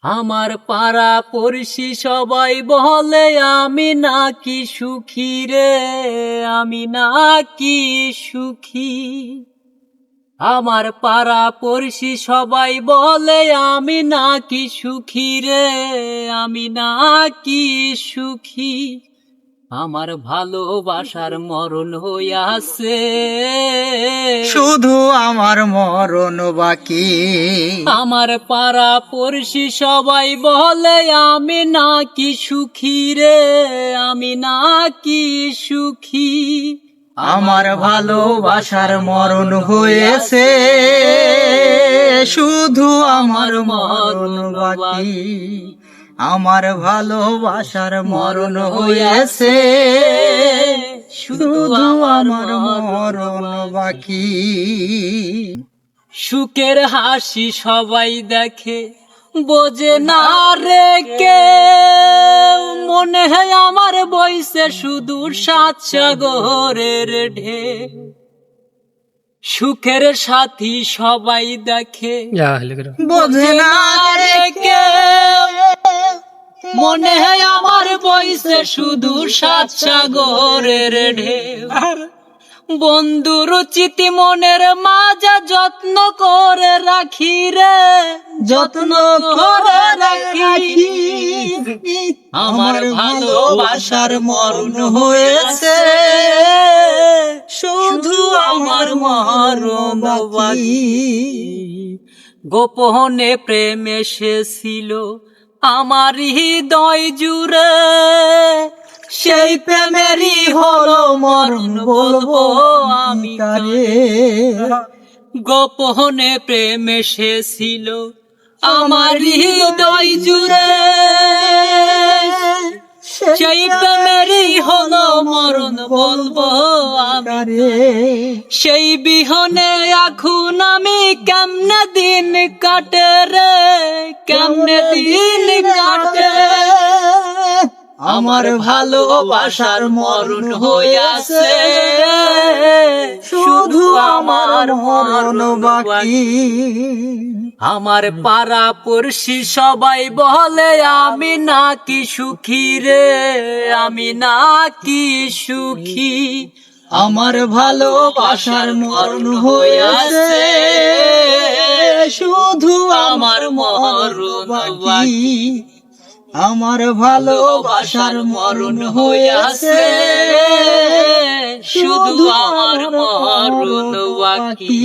আমার পাড়া পড়শি সবাই বলে আমি নাকি সুখী রে, আমি নাকি সুখী। আমার পাড়া পড়শি সবাই বলে আমি নাকি সুখী রে, আমি নাকি সুখী। আমার ভালোবাসার মরণ হইয়াছে, শুধু আমার মরণ বাকি। আমার পাড়া পড়শি সবাই বলে আমি নাকি সুখী রে, আমি নাকি সুখী। আমার ভালোবাসার মরণ হয়েছে, শুধু আমার মরণ বাকি। আমার ভালোবাসার মরণ হয়েছে, শুধু আমার মরণ বাকি। সুখের হাসি সবাই দেখে বোঝে না রে কে, মনে হয় আমার বইছে শুধু সাত সাগরের ঢেউ। সুখের সাথী সবাই দেখে বোঝে না রে কে, মনে হয় আমার বইছে শুধু সাত সাগরের ঢেউ। বন্ধুর চিতি মনের মাঝে যত্ন করে রাখি রে, যত্ন করে রাখি। আমার ভালোবাসার মরণ হয়েছে, শুধু আমার মরণ বাকি। গোপনে প্রেম এসেছিল আমার হৃদয় জুড়ে, সেই প্রেমেরই হলো মরণ বলবো আমি কারে। গোপনে প্রেম এসেছিল আমার হৃদয় জুড়ে, সেই প্রেমেরই হলো মরণ বলবো আমি। সেই বিহনে এখন আমি কেমনে দিন কাটে রে, কেমনে দিন কাটে। আমার ভালোবাসার মরণ হইয়াছে, শুধু আমার মরণ বাকি। আমার পাড়া পড়শি সবাই বলে আমি নাকি সুখী রে, আমি নাকি সুখী। আমার ভালোবাসার মরণ হয়েছে, শুধু আমার মরণ বাকি। আমার ভালোবাসার মরণ হয়েছে, শুধু আমার মরণ বাকি।